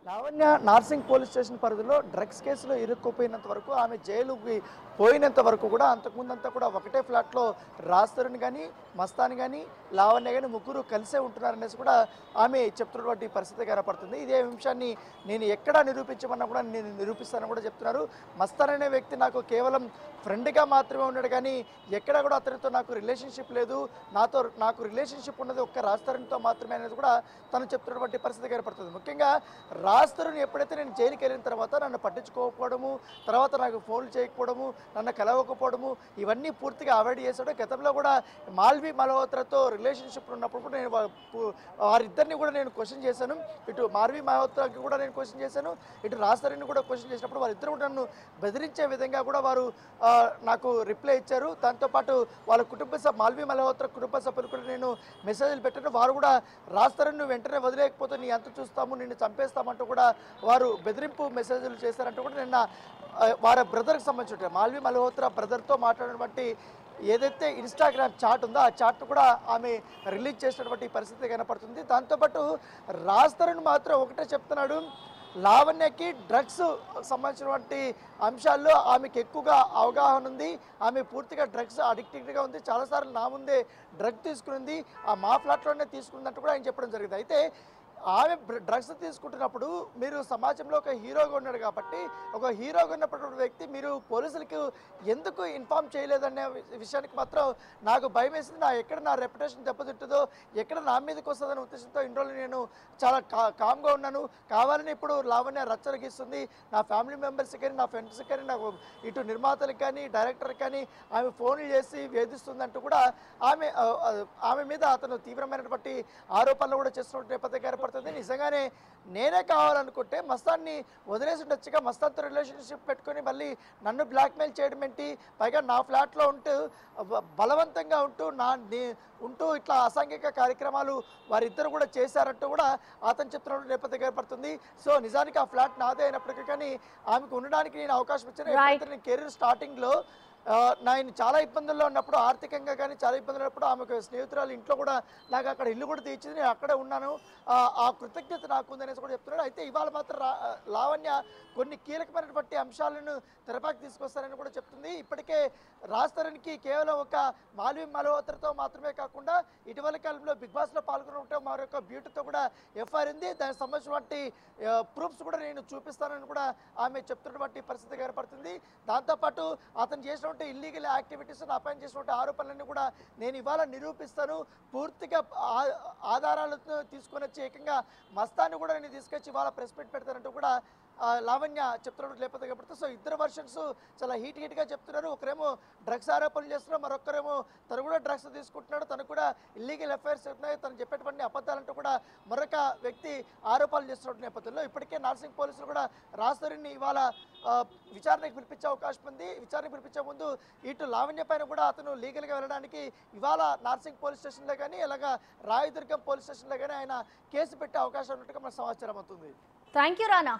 Lavanya Narsingi police station పరిధిలో drugs కేసులో ఇరుక్కుపోయినంత వరకు ఆమె జైలుకి పోయినంత వరకు కూడా అంతకుముందంతా కూడా ఒకటే ఫ్లాట్లో రాస్తరుని కానీ మస్తాన్ కానీ లావణ్య కానీ ముగ్గురు కలిసే ఉంటున్నారనేసి కూడా ఆమె చెప్తున్నటువంటి పరిస్థితి కనపడుతుంది. ఇదే విషయాన్ని నేను ఎక్కడా నిరూపించమన్నా కూడా నేను నిరూపిస్తానని కూడా చెప్తున్నారు. మస్తాన్ అనే వ్యక్తి నాకు కేవలం ఫ్రెండ్గా మాత్రమే ఉన్నాడు కానీ ఎక్కడా కూడా అతనితో నాకు రిలేషన్షిప్ లేదు, నాకు రిలేషన్షిప్ ఉన్నది ఒక్క రాస్తరునితో మాత్రమే అనేది కూడా తను చెప్తున్నటువంటి పరిస్థితి కనపడుతుంది. ముఖ్యంగా రాస్తరుని ఎప్పుడైతే నేను జైలుకి వెళ్ళిన తర్వాత నన్ను పట్టించుకోకపోవడము, తర్వాత నాకు ఫోన్లు చేయకపోవడము, నన్ను కలవకపోవడము, ఇవన్నీ పూర్తిగా అవాయిడ్ చేశాడు. గతంలో కూడా మాల్వి మల్హోత్రాతో రిలేషన్షిప్ ఉన్నప్పుడు కూడా నేను వారిద్దరిని కూడా నేను క్వశ్చన్ చేశాను. ఇటు మాల్వి మల్హోత్రాకి కూడా నేను క్వశ్చన్ చేశాను, ఇటు రాస్తరుని కూడా క్వశ్చన్ చేసినప్పుడు వారిద్దరు కూడా నన్ను బెదిరించే విధంగా కూడా వారు నాకు రిప్లై ఇచ్చారు. దాంతోపాటు వాళ్ళ మాల్వి మల్హోత్రా కుటుంబ సభ్యులు కూడా నేను మెసేజ్లు పెట్టాను. వారు కూడా రాస్తరుని వెంటనే వదిలేకపోతే నీ అంత చూస్తాము, నిన్ను చంపేస్తామంటూ కూడా వారు బెదిరింపు మెసేజ్లు చేశారంటూ కూడా నిన్న వారి బ్రదర్కి సంబంధించిన మాల్వి మల్హోత్రా బ్రదర్తో మాట్లాడినటువంటి ఏదైతే ఇన్స్టాగ్రామ్ చాట్ ఉందో ఆ చాట్ కూడా ఆమె రిలీజ్ చేసినటువంటి పరిస్థితి కనపడుతుంది. దాంతోపాటు రాస్తరుని మాత్రం ఒకటే చెప్తున్నాడు, లావణ్యకి డ్రగ్స్ సంబంధించినటువంటి అంశాల్లో ఆమెకు ఎక్కువగా అవగాహన ఉంది, ఆమె పూర్తిగా డ్రగ్స్ అడిక్టెడ్గా ఉంది, చాలాసార్లు నా ముందే డ్రగ్ తీసుకునింది, ఆ మా ఫ్లాట్లోనే తీసుకున్నట్టు కూడా ఆయన చెప్పడం జరిగింది. అయితే ఆమె డ్రగ్స్ తీసుకుంటున్నప్పుడు మీరు సమాజంలో ఒక హీరోగా ఉన్నాడు కాబట్టి, ఒక హీరోగా ఉన్నటువంటి వ్యక్తి మీరు పోలీసులకు ఎందుకు ఇన్ఫామ్ చేయలేదనే విషయానికి మాత్రం నాకు భయం వేసింది. ఎక్కడ నా రెప్యుటేషన్ దెబ్బతింటుందో, ఎక్కడ నా మీదకి వస్తుందనే ఉద్దేశంతో ఇన్ని రోజులు నేను చాలా కామ్గా ఉన్నాను. కావాలని ఇప్పుడు లావణ్య రచ్చరగిస్తుంది, నా ఫ్యామిలీ మెంబర్స్కి కానీ నా ఫ్రెండ్స్కి కానీ నాకు ఇటు నిర్మాతలకు కానీ డైరెక్టర్కి కానీ ఆమె ఫోన్లు చేసి వేధిస్తుందంటూ కూడా ఆమె మీద అతను తీవ్రమైనటువంటి ఆరోపణలు కూడా చేస్తున్నట్టు నేపథ్యం నిజంగానే నేనే కావాలనుకుంటే మస్తాన్ని వదిలేసి ఉండొచ్చుగా, మస్తాన్తో రిలేషన్షిప్ పెట్టుకొని మళ్ళీ నన్ను బ్లాక్మెయిల్ చేయడం ఏంటి, పైగా నా ఫ్లాట్లో ఉంటూ బలవంతంగా ఉంటూ ఇట్లా అసాంఘిక కార్యక్రమాలు వారిద్దరు కూడా చేశారంటూ కూడా అతను చెప్తున్న నేపథ్యం ఏర్పడుతుంది. సో నిజానికి ఆ ఫ్లాట్ నాదే అయినప్పటికీ కానీ ఆమెకు ఉండడానికి నేను అవకాశం ఇచ్చాను. నేను కెరీర్ స్టార్టింగ్లో నేను చాలా ఇబ్బందుల్లో ఉన్నప్పుడు, ఆర్థికంగా కానీ చాలా ఇబ్బందులు ఉన్నప్పుడు ఆమెకు స్నేహితురాలు ఇంట్లో కూడా నాకు అక్కడ ఇల్లు కూడా తీర్చింది, నేను అక్కడే ఉన్నాను, ఆ కృతజ్ఞత నాకు ఉందనేసి కూడా చెప్తున్నాడు. అయితే ఇవాళ మాత్రం లావణ్య కొన్ని కీలకమైనటువంటి అంశాలను తెరపాకి తీసుకొస్తారని కూడా చెప్తుంది. ఇప్పటికే రాస్తరునికి కేవలం ఒక మాల్వి మల్హోత్రాతో మాత్రమే కాకుండా ఇటీవల కాలంలో బిగ్ బాస్లో పాల్గొనడం మరొక బ్యూటీతో కూడా ఎఫ్ఐఆర్ ఉంది. దానికి సంబంధించినటువంటి ప్రూఫ్స్ కూడా నేను చూపిస్తానని కూడా ఆమె చెప్తున్నటువంటి పరిస్థితి ఏర్పడుతుంది. దాంతోపాటు అతను చేసినటువంటి ఇల్లీగల్ యాక్టివిటీస్ నాపై చేసినటువంటి ఆరోపణలన్నీ కూడా నేను ఇవాళ నిరూపిస్తాను, పూర్తిగా ఆధారాలను తీసుకొని వచ్చి ఏకంగా మస్తాన్ని కూడా నేను తీసుకొచ్చి ఇవాళ ప్రెస్ మీట్ పెడతానంటూ కూడా లావణ్య చెప్తున్నట్టు లేకపోతే కాబట్టి. సో ఇద్దరు వర్షన్స్ చాలా హీట్గా చెప్తున్నారు. ఒకరేమో డ్రగ్స్ ఆరోపణలు చేస్తున్నారు, మరొకరేమో తను కూడా డ్రగ్స్ తీసుకుంటున్నాడు, తను కూడా ఇల్లీగల్ అఫైర్స్ ఉన్నాయి, తను చెప్పేటువంటి అబద్ధాలంటూ కూడా మరొక వ్యక్తి ఆరోపణలు చేస్తున్న నేపథ్యంలో ఇప్పటికే నార్సింగ్ పోలీసులు కూడా రాస్తరుని ఇవాళ విచారణకు పిలిపించే అవకాశం ఉంది. విచారణకు పిలిపించే ముందు ఇటు లావణ్య పైన కూడా అతను లీగల్గా వెళ్ళడానికి ఇవాళ నార్సింగ్ పోలీస్ స్టేషన్లో కానీ అలాగా రాయదుర్గం పోలీస్ స్టేషన్లో కానీ ఆయన కేసు పెట్టే అవకాశం ఉన్నట్టుగా మనకు సమాచారం అవుతుంది. Thank you Rana.